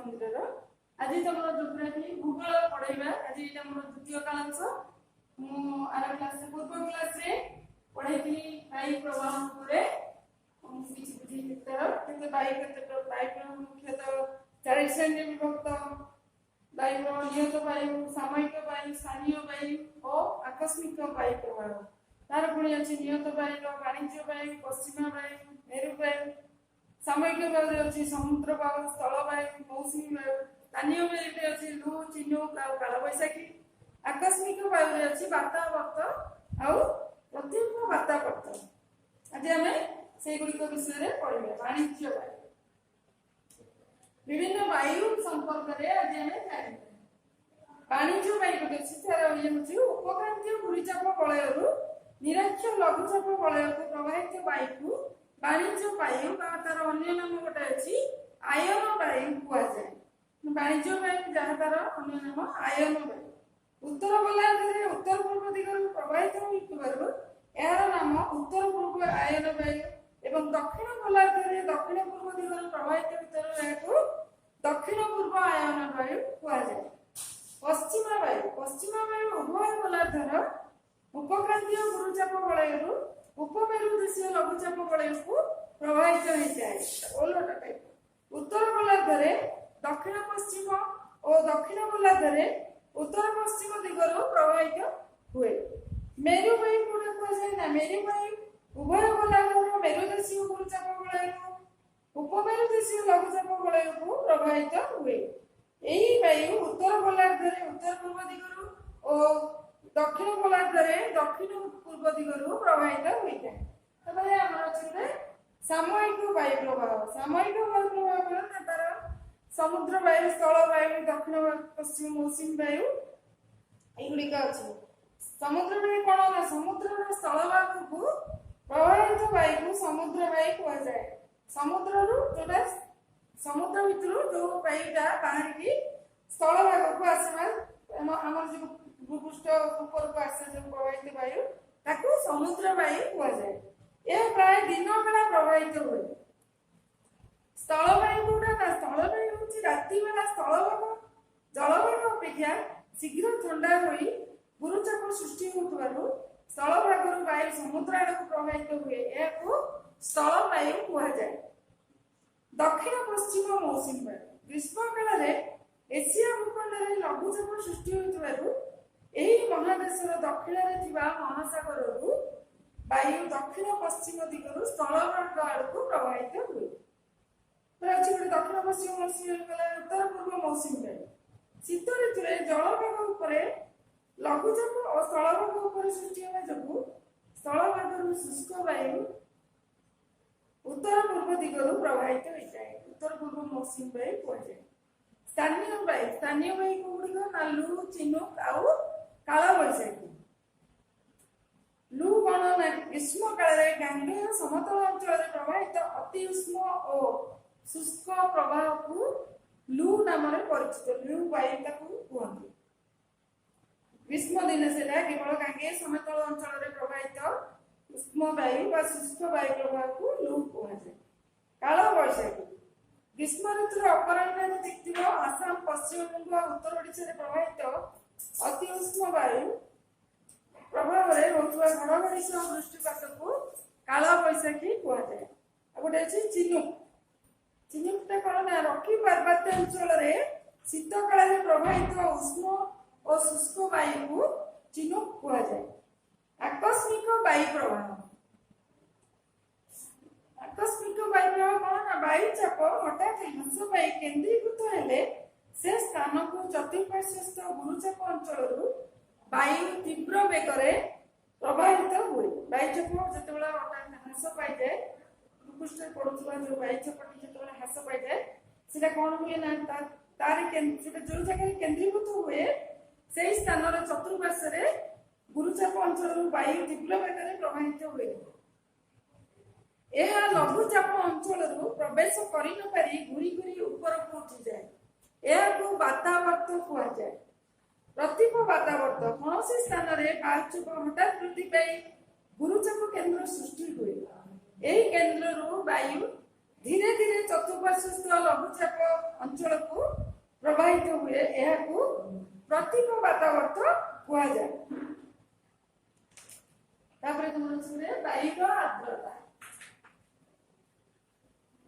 मंदिर आज तुम जोग्राफी भूगोल पढ़ाइबा आज ये मोर द्वितीय कालांश मु आर क्लास पूर्व क्लास रे पढ़ाई वायु प्रवाह उपरे किछि बुझी तर किंतु वायु मुख्यतः 40 श्रेणी विभक्त वायु नियत वायु सामयिक वायु स्थानीय वायु और आकस्मिक वायु प्रवाह तार पुणी अच्छी नियत वायु वाणिज्य वायु पश्चिमा वायु मेरु वायु सामयिक वायु अच्छी समुद्र वायु स्थल वायु मौसमी वायु स्थानीय वायु अच्छी लू चिनुक काल बैशाखी आकस्मिक वायु अच्छी बातावर्त आउ प्रत्येक बातावर्त आज आम से गुड़िक विषय पढ़ा वाणिज्य वायु विभिन्न वायु संपर्क में आज आम जान वाणिज्य वायु ये उपक्रांतीय घूर्णिचाप वलय निरक्ष लघुचाप वलय को प्रवाहित वायु को वाणिज्य वायु तार अन्य नाम गोटे अच्छी आयन वायु कहुए वाणिज्य वायु जहाँ तार अन्य नाम आयन वायु उत्तर गोलार्ध उत्तर पूर्व दिगरु प्रवाहित होइतिबारु यार नाम उत्तर पूर्व आयन वायु एवं दक्षिण गोलार्ध दक्षिण पूर्व दिगरु प्रवाहित होइतिबारु दक्षिण पूर्व आयन वायु कहुए पश्चिमा वायु उभय गोलार्धर उपक्रांतीय घूर्णिचाप वलयरु उपमेरु देशीय लघुचाप वलय को प्रवाहित होइताय ओलट टाइप उत्तर गोलार्ध दक्षिण पश्चिम और दक्षिण गोलार्ध उत्तर पश्चिम दिगरु प्रवाहित हुए मेरु वायु कोडा कहै ना मेरु वायु उभय गोलार्धर मेरु देशीय घूर्णिचाप वलय उपमेरु देशीय लघुचाप वलय को प्रवाहित हुए एही वायु उत्तर गोलार्ध उत्तर पूर्व दिगरु और दक्षिण गोलार्ध दक्षिण पूर्व दिगरु प्रवाहित होइता तबे हमर अछि सामयिक वायु प्रवाह बोलना तार समुद्र वायु स्थल वायु दक्षिण पश्चिम मौसमी वायु एगुड़िक अछि समुद्र वायु कोन ना समुद्र स्थल वायु को प्रवाहित वायु को समुद्र वायु कहा जाए समुद्र रु जोटा समुद्र भितर जो वायुटा बाहर की स्थल भाग को आसवा हमर जो भूपृष्ठ ऊपर को आसे जो प्रवाहित वायु ताकू समुद्र वायु कहा जाए यह प्राय दिन बेला प्रवाहित हुए स्थल वायु कोटा ना स्थल वायु होची राति बेला स्थल भाग जलभाग अपेक्षा शीघ्र ठंडा होई गुरुचाप सृष्टि होतबारु स्थल भागरु वायु समुद्र आड़ को प्रवाहित हुए याकू स्थल वायु कहा जाए दक्षिण पश्चिम मौसमी वायु ग्रीष्म काल में एशिया भूखंड में लघुचाप सृष्टि होतबारु एही महादेशर दक्षिण रे थिबा महासागर वायु दक्षिण पश्चिम दिगरु स्थल भाग आड़ को प्रवाहित हुए दक्षिण पश्चिम मौसमी उत्तर पूर्व मौसमी वायु शीत ऋतु में जलभाग उपरे लघुचाप और स्थल भाग उपरे सृष्टि होने जो स्थल भाग शुष्क वायु उत्तर पूर्व दिगरु प्रवाहित होता है उत्तर पूर्व मौसमी वायु कहुए स्थानीय वायु को गुड़िक ना लू चिनुक आउ काल बैशाखी लू कौन ना ग्रीष्म काल गांगेय समतल अंचल प्रवाहित अति उष्ण और शुष्क प्रवाह को लू नाम परिचित लू वायु कहते ग्रीष्म दिन से केवल गांगेय समतल अंचल प्रवाहित उष्ण वायु व शुष्क वायु प्रवाह को लू कहुए काल बैशाखी ग्रीष्म ऋतु अपराह्न दिखा आसाम पश्चिम बंग उत्तर ओडिशा प्रवाहित अति उष्ण वायु प्रभाव में होता घड़घड़ी सह वृष्टिपात को काल बैशाखी कहुए गोटे अच्छे चिनुकटा कौन ना रॉकी पार्वत्य अंचल शीत काल प्रवाहित उष्ण और शुष्क वायु को चिनुक कहुए आकस्मिक वायु प्रवाह आकस्मिक वायु प्रवाह कौन ना वायु चाप हठात ह्रास पाई केन्द्रीभूत हेले से स्थान को चतुर्पार्श्वस्थ गुरुचाप अंचल वायु तीव्र वेगरे प्रवाहित हुए वायु चाप जो हठात ह्रास पाई जाए भूपृष्ठ पड़ुवा जो वायु चापटी जो ह्रास पाई जाए से कौन हुए ना तार जो जगह केन्द्रीभूत हुए से स्थान चतुर्पार्श्व गुरुचाप अंचल वायु तीव्र वेगरे प्रवाहित हुए यह लघुचाप अंचल प्रवेश कर न पारी घूरी घूरी ऊपर को उठी जाए यह को बातावर्त कहा जाए प्रतीक बातावर्त कौन से स्थान में वायुचाप हठात वृद्धि पाई गुरुचाप केन्द्र सृष्टि हुए यही केन्द्र वायु धीरे धीरे चतुर्पार्श्वस्थ लघुचाप अंचल को प्रवाहित हुए यह प्रतीक बातावर्त कुआजाए। तापरे वायुर आर्द्रता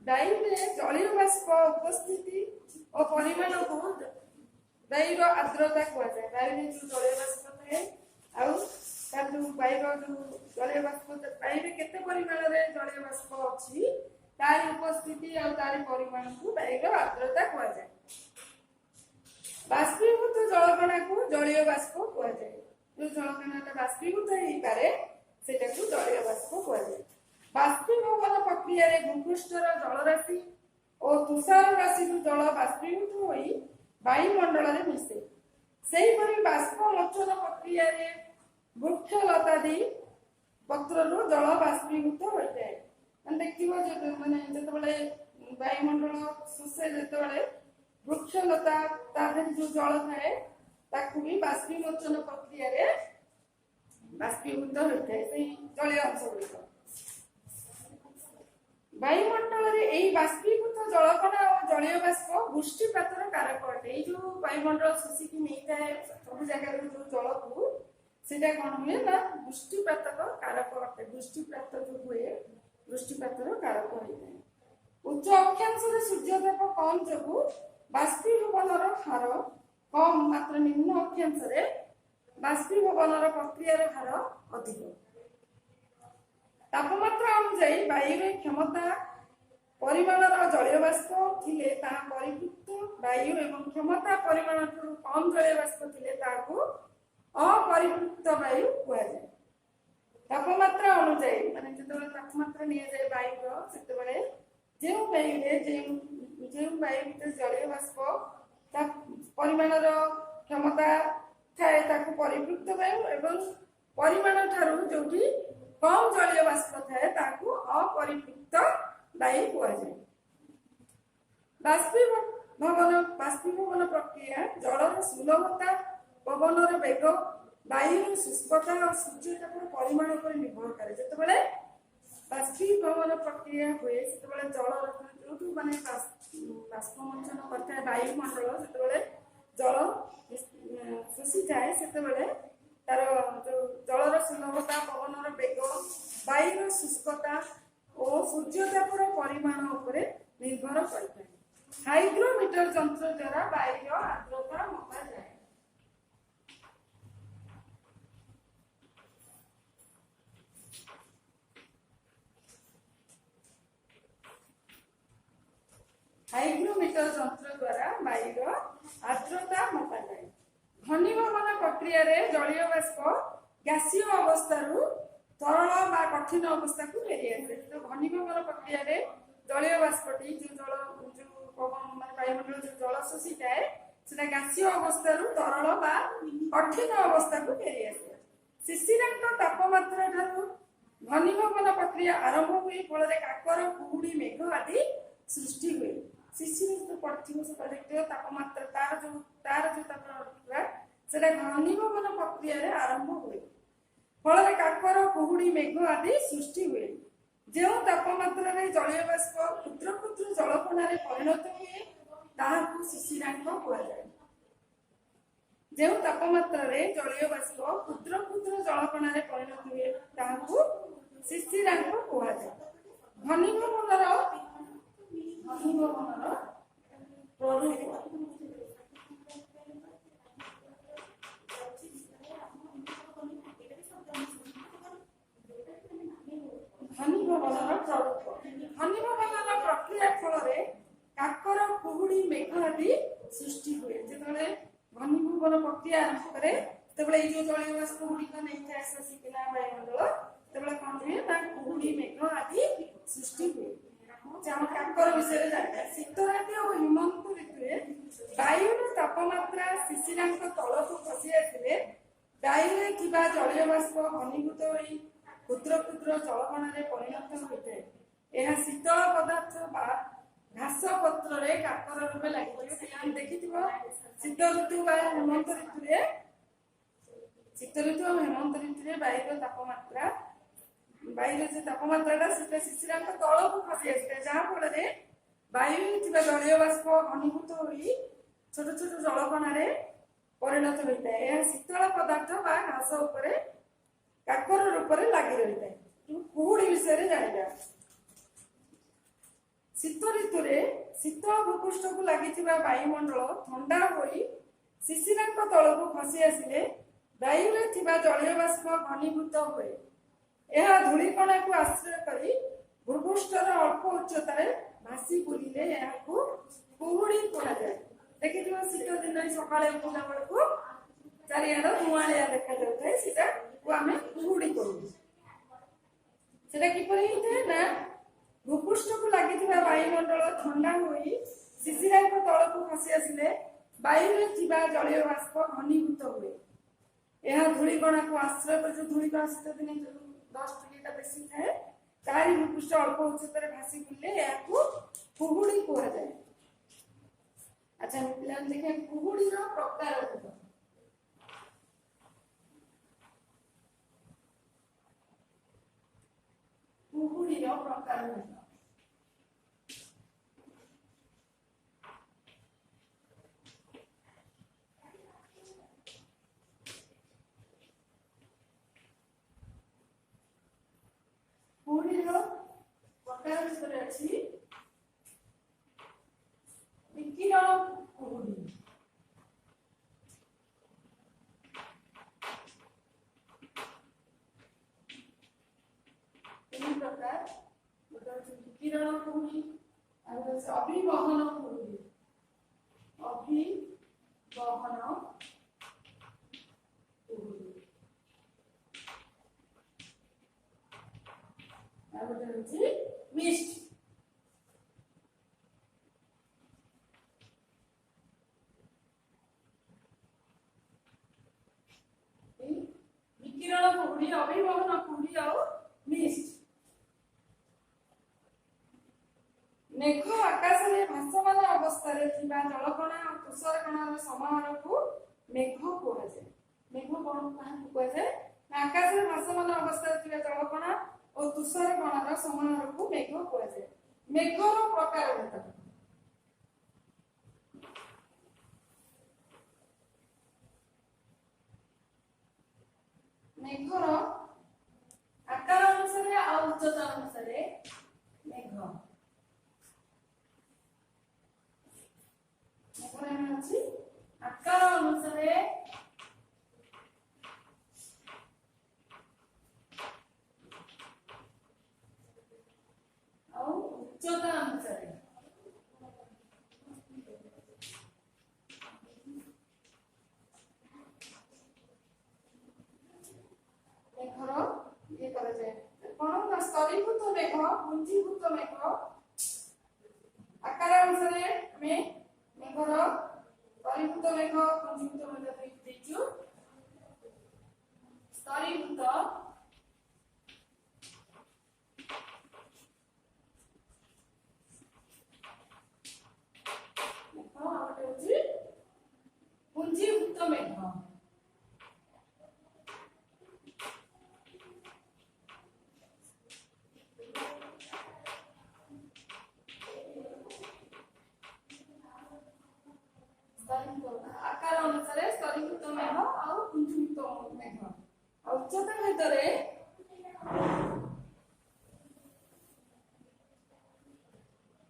वायु में जलीय बाष्प उपस्थिति और परिमाण को वायुर आर्द्रता कुआजाए। वायु में जो जलीय बाष्प थाए आउ जो वायुर जो जलीय बाष्प वायु में केते परिमाण रे जलीय बाष्प अछि तार उपस्थिति और तार परिमाण को वायुर आर्द्रता कुआजाए। बाष्पीभूत जलकणा को जलीय बाष्प कुआजाए। जो जलकणाटा बाष्पीभूत हेई पारे सेटा को जलीय बाष्प कुआजाए। बाष्पीभवन प्रक्रिया रे भूपृष्ठर जलराशि और तुषार राशि जल बाष्पीभूत होई वायुमंडल रे मिसे। सेही परि बाष्प मोचन प्रक्रिया रे वृक्ष लतादि पत्ररु जल बाष्पीभूत होई जाए। मन देखिबो जे माने जेतबेले वायुमंडल सुसे जेतबेले वृक्ष लता तार जो जल थाए ताकू भी बाष्पीमोचन प्रक्रिया रे बाष्पीभूत होता है से जलीय अंश गुड़िक। वायुमंडल रे एई बाष्पीभूत जलकणा और जलीय बाष्प वृष्टिपातर कारक अटे। एई जो वायुमंडल शोषिकी नहीं थाए सब जगह जो जल को सेटा कोन हुए ना वृष्टिपातर कारक अटे। वृष्टिपात जो हुए वृष्टिपातर कारक होइଥାଏ। उच्च अक्षांश रे सूर्यताप कम जगु बाष्पीभवनर हार कम मात्र निम्न अक्षांश रे बाष्पीभवनर प्रक्रियार हार अधिक। तापमात्रा अनुसार वायु क्षमता परिमाणर जलीय बाष्प थिले ता परिपृक्त वायु एवं क्षमता परिमाण कम जलीय बाष्प थिले ताकू अपरिपृक्त वायु कुआ जाए। तापमात्रा अनुसार माने जेतबेले तापमात्रा निया जाए वायुर सेतबेले जे वायु रे जे वायु भीतर जलीय बाष्प ता परिमाणर क्षमता थाए ताकू परिपृक्त वायु एवं परिमाण ठारू जोठी कम जलीय बाष्प थाए ताकू अपरिपृक्त वायु कुआ जाए। बाष्पीभवन प्रक्रिया जलर सुलभता पवनर वेग वायु शुष्कता और सूर्यतापर परिमाण पर निर्भर करे। जेतबेले बाष्पीभवन प्रक्रिया हुए सेतबेले जलर जो माने बाष्पमोचन करता वायुमंडल सेतबेले जल शोषि जाए सेतबेले तार जो जलर सुलभता पवनर वेग वायुर शुष्कता और सूर्यतापर परिमाण उपरे निर्भर करता है। हाइग्रोमीटर यंत्र द्वारा वायुर आर्द्रता मापा जाए। हाइग्रोमीटर यंत्र द्वारा वायुर आर्द्रता मापा जाए। घनीभवन प्रक्रिया रे जलीय बाष्प गैसीय अवस्था तरल बा कठिन अवस्था को फेरी आसे। तो घनीभवन प्रक्रिया रे जलीय बाष्पटी जो जल जो पवन मान वायुमंडल जो जल शोषि जाए सेटा गैसीय अवस्था तरल बा कठिन अवस्था को फेरी आसे। शिशिरांक तापमात्रा ठारू घनीभवन प्रक्रिया आरंभ हुई फल काकर कुहुड़ी मेघ आदि सृष्टि हुए। शिशिर जो पड़थिबो से देखियो तापमात्रा तार जो तापमात्रा सेटा घनीभवन प्रक्रिया रे आरंभ हुए फल काकर कुहुड़ी मेघ आदि सृष्टि हुए। जो तापमात्रा रे जलीय बाष्प क्षुद्र क्षुद्र जलकणा रे परिणत हुए ताहाकू शिशिरांक कुआ जाए। जो तापमात्रा रे जलीय बाष्प क्षुद्र क्षुद्र जलकणा रे परिणत हुए ताहाकू शिशिरांक कुआ जाए। घनीभवनर प्ररूप घनीभवनर प्रक्रिया फल काकर कुहुड़ी मेघ आदि सृष्टि हुए। जेतबेले घनीभवन प्रक्रिया आरंभ करे तेबेले जो जलीय बाष्प गुड़िक नहीं था शोषिकिना वायुमंडल तेबेले कौन हुए ना कुहुड़ी मेघ आदि सृष्टि हुए। काकर विषय जाने शीत राति और हेमंत ऋतु वायुर तापमात्रा शिशिरांक तलक खसी आसिले वायु थिबा जलीय बाष्प घनीभूत होई क्षुद्र क्षुद्र जलकणा रे परिणत होइଥାଏ। एहा शीतल पदार्थ बा घास पत्र रे काकर रूपे लागि हम देखिथिबो। शीत ऋतु बा हेमंत ऋतु रे शीत ऋतु और हेमंत ऋतु रे वायुर तापमात्रा ବାୟୁର ଯେ ତାପମାତ୍ରାଟା ସେଟା ଶିଶିରାଙ୍କ ତଳକୁ ଖସି ଆସିଥାଏ, ଯାହା ଫଳରେ ବାୟୁରେ ଥିବା ଜଳୀୟ ବାଷ୍ପ ଘନୀଭୂତ ହୋଇ ଛୋଟ ଛୋଟ ଜଳକଣାରେ ପରିଣତ ହୋଇଥାଏ। ଏହା ଶୀତଳ ପଦାର୍ଥ ବା ଘାସ ଉପରେ କାକର ରୂପରେ ଲାଗି ରହିଥାଏ। କୁହୁଡ଼ି ବିଷୟରେ ଜାଣିବା। ଶୀତ ଋତୁରେ ଶୀତଳ ଭୂପୃଷ୍ଠକୁ ଲାଗିଥିବା ବାୟୁମଣ୍ଡଳ ଥଣ୍ଡା ହୋଇ ଶିଶିରାଙ୍କ ତଳକୁ ଖସି ଆସିଲେ ବାୟୁରେ ଥିବା ଜଳୀୟ ବାଷ୍ପ ଘନୀଭୂତ ହୁଏ। ଏହା ଧୂଳିକଣାକୁ ଆଶ୍ରୟ କରି ଭୂପୃଷ୍ଠର ଅଳ୍ପ ଉଚ୍ଚତାରେ ଭାସି ବୁଲିଲେ ଏହାକୁ କୁହୁଡ଼ି କୁହାଯାଏ। ଦେଖିଥିବ ଶୀତ ଦିନରେ ସକାଳେ ଉଠିଲା ବେଳକୁ ଚାରିଆଡେ ଧୂଆଁଳିଆ ଦେଖାଯାଉଥାଏ, ସେଟାକୁ ଆମେ କୁହୁଡ଼ି କହୁ। ସେଟା କିପରି ହେଇଥାଏ ନା ଭୂପୃଷ୍ଠକୁ ଲାଗିଥିବା ବାୟୁମଣ୍ଡଳ ଥଣ୍ଡା ହୋଇ ଶିଶିରାଙ୍କ ତଳକୁ ଖସି ଆସିଲେ ବାୟୁରେ ଥିବା ଜଳୀୟ ବାଷ୍ପ ଘନୀଭୂତ ହୁଏ। ଏହା ଧୂଳିକଣାକୁ ଆଶ୍ରୟ କରି, ଯୋଉ ଧୂଳିକଣା ଶୀତ ଦିନେ ଯୋଉ ଡଷ୍ଟ ଇଏଟା ବେଶୀ ଥାଏ, ତାରି ଭୂପୃଷ୍ଠ ଅଳ୍ପ ଉଚ୍ଚତାରେ ଭାସି ବୁଲିଲେ ଏହାକୁ କୁହୁଡ଼ି କୁହାଯାଏ। ଆଚ୍ଛା ପିଲାମାନେ ଦେଖିବା କୁହୁଡ଼ିର ପ୍ରକାର ଭେଦ। କୁହୁଡ଼ିର ପ୍ରକାର ଭେଦ। କୁହୁଡ଼ିର ପ୍ରକାର ଭିତରେ ଅଛି ବିକିରଣ କୁହୁଡ଼ି, ତିନି ପ୍ରକାର। ଗୋଟେ ହଉଛି ବିକିରଣ କୁହୁଡ଼ି, ଆଉ ଗୋଟେ ହଉଛି ଅଭିବହନ କୁହୁଡ଼ି, ଅଭିବହନ କୁହୁଡ଼ି, ଆଉ ଗୋଟେ ହଉଛି ମିଷ୍ଟ। ବିକିରଣ କୁହୁଡ଼ି, ଅଭିବହନ କୁହୁଡ଼ି ଆଉ ମିଷ୍ଟ। ମେଘ ଆକାଶରେ ଭାସମାନ ଅବସ୍ଥାରେ ଥିବା ଜଳକଣା ଓ ତୁଷାର କଣାର ସମାହାରକୁ ମେଘ କୁହାଯାଏ। ମେଘ କଣ କାହାକୁ କୁହାଯାଏ ନା ଆକାଶରେ ଭାସମାନ ଅବସ୍ଥାରେ ଥିବା ଜଳକଣା ଓ ତୁଷାର କଣାର ସମାହାରକୁ ମେଘ କୁହାଯାଏ। ମେଘର ପ୍ରକାର ଭେଦ। ମେଘର ଆକାର ଅନୁସାରେ ଆଉ ଉଚ୍ଚତା ଅନୁସାରେ ମେଘ ଅଛି। ଆକାର ଅନୁସାରେ ଆଉ ଉଚ୍ଚତା ଅନୁସାରେ। ମେଘର ଇଏ କରାଯାଏ କଣ ନା ସ୍ତରୀଭୂତ ମେଘ, ପୁଞ୍ଜୀଭୂତ ମେଘ। ଆକାର ଅନୁସାରେ ଆମେ ମେଘର ସ୍ତରୀଭୂତ ମେଘ, ପୁଞ୍ଜୀଭୂତ ମେଘ ଦେଇଛୁ। ସ୍ତରୀଭୂତ ମେଘ ଆଉ ଗୋଟେ ହଉଛି ପୁଞ୍ଜୀଭୂତ ମେଘ। ଆକାର ଅନୁସାରେ ସ୍ତରୀଭୂତ ମେଘ ଆଉ ପୁଞ୍ଜୀଭୂତ ମେଘ। ଆଉ ଉଚ୍ଚତା ଭିତରେ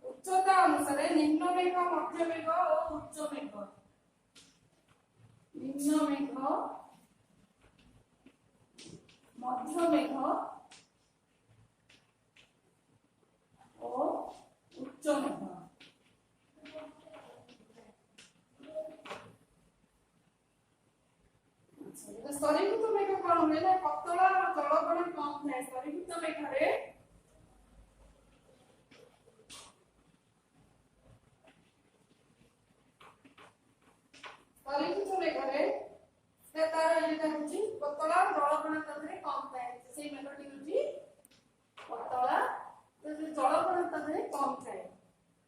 ଉଚ୍ଚତା ଅନୁସାରେ ନିମ୍ନ ମେଘ, ମଧ୍ୟ ମେଘ ଓ ଉଚ୍ଚ ମେଘ। ନିମ୍ନ ମେଘ, ମଧ୍ୟ ମେଘ ଓ ଉଚ୍চ মেঘ। স্তরীভূত মেঘ কোন হয় না পতলা জলকণা কম থাকে। স্তরীভূত মেঘরে স্তরীভূত মেঘরে তার এটা হচ্ছে পতলা জলকণা তাদের কম থাকে। সেই মেঘটি হচ্ছে পতলা জলকণা তাদের কম থাকে।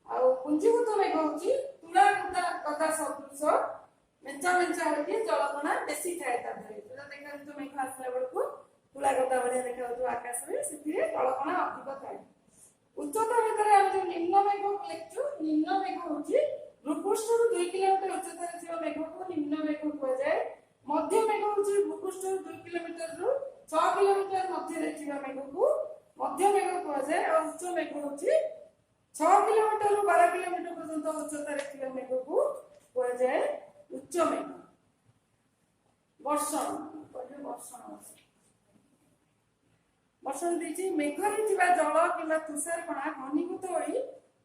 ଆଉ ପୁଞ୍ଜୀଭୂତ ମେଘ ହଉଛି ତୁଳା ଗଦା ସଦୃଶ ମେଞ୍ଚା ମେଞ୍ଚା ହେଇକି ଜଳକଣା ବେଶୀ ଥାଏ ତା ଦେହରେ। ଯୋଉଟା ଦେଖାଯାଉଛି ମେଘ ଆସିଲା ବେଳକୁ ତୁଳା ଗଦା पर्दा भाया देखा आकाश में से जलकणा अधिक थाए। उच्चता भितर आम जो निम्न मेघ लिखु निम्न मेघ हूँ भूपृष्ठ 2 किलोमीटर उच्चतार मेघ को निम्न मेघ कहुए। मध्य मेघ हूँ भूपृष्ठ 2 किलोमीटर रु 6 किलोमीटर मध्य मेघ को मध्य मेघ कहुए। और उच्च मेघ हूँ 6 किलोमीटर रु 12 किलोमीटर पर्यंत उच्चतार मेघ को कहुए उच्च मेघ। वर्षण वर्षण वर्षण देखिए मेघरे जल कि तुषार कणा घनीभूत हो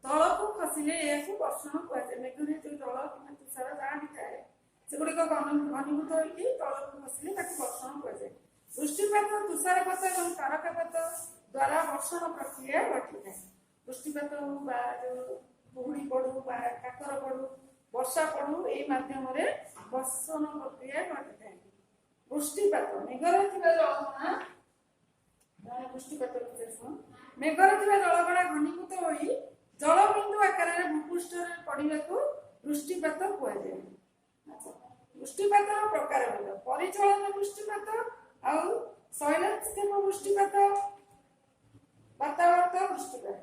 तल को खसिले यह वर्षण कहुए। मेघरे जो जल कि तुषार जहाँ भी थाए सेगुड़िक घनीभूत हो तल को खसिले वर्षण कहुए। वृष्टिपात तुषारपात और तारकापात द्वारा वर्षण प्रक्रिया घटी था। वृष्टिपात जो कुहुड़ी पड़ू काकर पड़ू वर्षा पड़ू यही मध्यम वर्षण प्रक्रिया घटी था। वृष्टिपात मेघरे जलकणा वृष्टिपात मेघरे जलकणा घनीभूत हो जलबिंदु आकार भूपृष्ठ पड़ा को वृष्टिपात कहुए। वृष्टिपात प्रकार परिचालन वृष्टिपात आउ शैलक्षेप वृष्टिपात वातावर्त वृष्टिपात।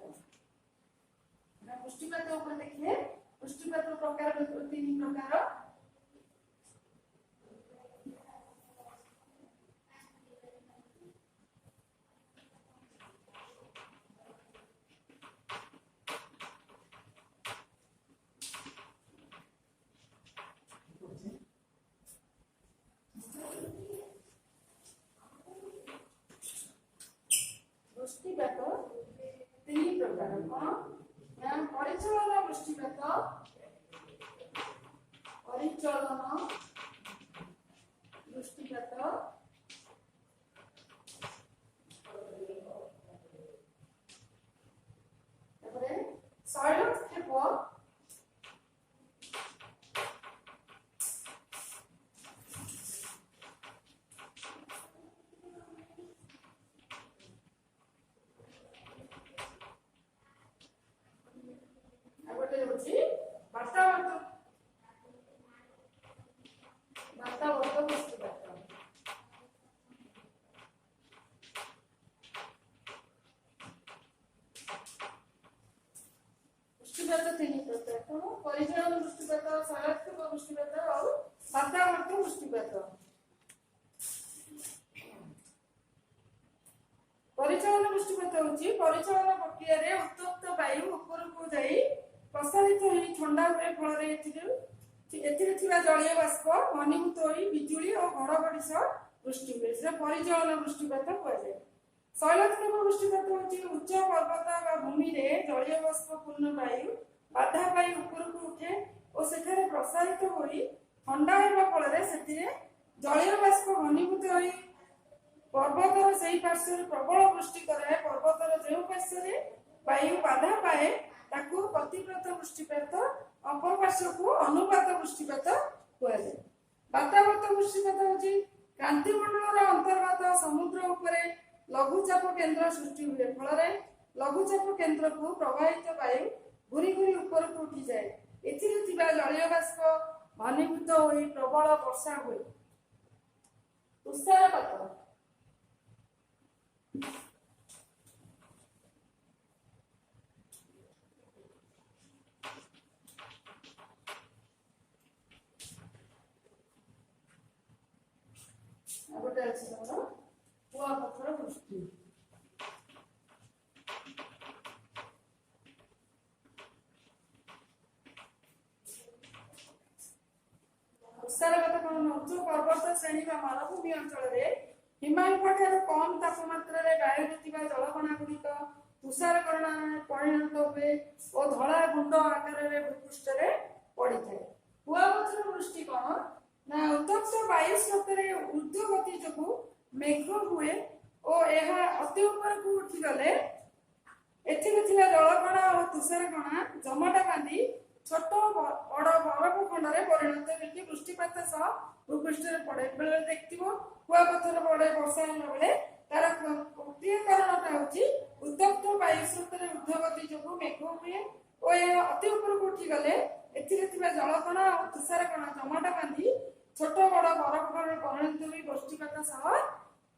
वृष्टिपात देखिए वृष्टिपात प्रकार 3 प्रकार। वृष्टिपात 3 प्रकार कौन परिचालन वृष्टिपात परिचालन वृष्टिपात शैलक्षेप परिचालन वृष्टिपात शैलक्षेप वृष्टिपात और वातावर्त वृष्टिपात। परिचालन वृष्टिपात होची परिचालन प्रक्रिया रे उत्तप्त वायु ऊपर को जाई प्रसारित होई ठंडा हुए फल एथिरे जलीय बाष्प घनीभूत होई बिजुली और घड़घड़ी सह वृष्टि हुए से परिचालन वृष्टिपात कहुए। शैलक्षेप वृष्टिपात होची उच्च पर्वत बा भूमि रे जलीय बाष्प पूर्ण वायु बाधा पाई ऊपर को उठे और सेठारे प्रसारित होई ठंडा हेबा फल जलीय बाष्प घनीभूत होई पर्वतर से पार्श्व प्रबल वृष्टि कराए। पर्वतर जो पार्श्व वायु बाधा पाए ताकू प्रतिव्रत वृष्टिपात अपर पार्श्व को अनुपात वृष्टिपात कहुए। वातावर्त वृष्टिपात होची क्रांतिमंडल अंतर्गत समुद्र उपरे लघुचाप केन्द्र सृष्टि हुए फल लघुचाप केन्द्र को प्रवाहित वायु घूरी घूरी ऊपर को उठी जाए एथिरे जलीय बाष्प घनीभूत होई प्रबल वर्षा हुए। तुषारपात गोटे अच्छी कुआपथर वृष्टि। तुषारपात कौन उच्च पर्वत श्रेणी मालभूमि अंचल हिमालय ठार कम तापमात्रा वायु जलकणा गुड़िक तुषारकणा परिणत हुए और धला गुंड आकार भूपृष्ठ पड़ी था। कुआपथर वृष्टि कौन ना उत्तप्त वायु स्रोत ऊर्ध्वगति जो मेघ हुए और यह अति ऊपर को उठीगले जलकणा और तुषारकणा जमाटा बांधी छोट बड़ बरफ खंड परिणत होगी वृष्टिपात सह भूपृष्ठ पड़े बेले देखो कुआपथर पड़े वर्षा बेले तार प्रक्रियाकरण उत्तप्त वायु स्रोत ऊर्ध्वगति जो मेघ हुए और यह अति ऊपर को उठीगले जलकणा और तुषारकणा जमाटा बांधी छोट बड़ बरफ खंड परिणत हुई वृष्टिपात सह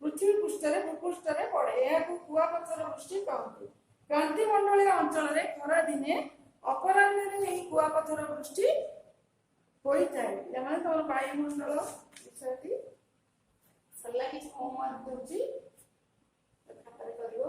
पृथ्वी पृष्ठ ପୃଷ୍ଠରେ ଭୂପୃଷ୍ଠରେ ପଡେ ଏହାକୁ କୁଆପଥର ବୃଷ୍ଟି କହନ୍ତି। କ୍ରାନ୍ତି ମଣ୍ଡଳୀୟ ଅଞ୍ଚଳରେ ଖରା ଦିନେ ଅପରାହ୍ନରେ ଏହି କୁଆପଥର ବୃଷ୍ଟି ହୋଇଥାଏ। ଏମାନେ ତମର ବାୟୁମଣ୍ଡଳ ବିଷୟଟି ସରିଲା। କିଛି ହୋମୱାର୍କ ଦଉଛି ଖାତାରେ କରିବ।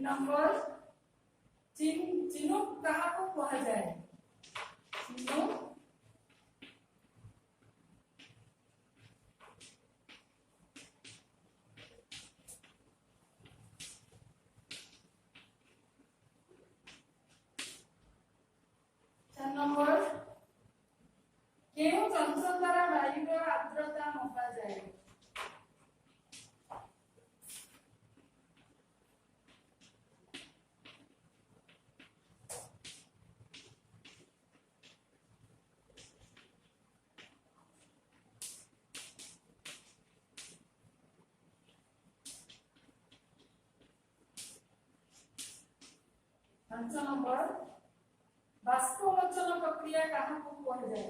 नंबर चिनुक काहाको कुहाଯାଏ? चिनुक नंबर केउं यंत्र द्वारा वायुर आर्द्रता मपाଯାଏ? पांच नंबर बाष्पोमोचन प्रक्रिया काहाको कुहाଯାଏ?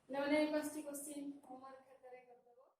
Level 1 question homework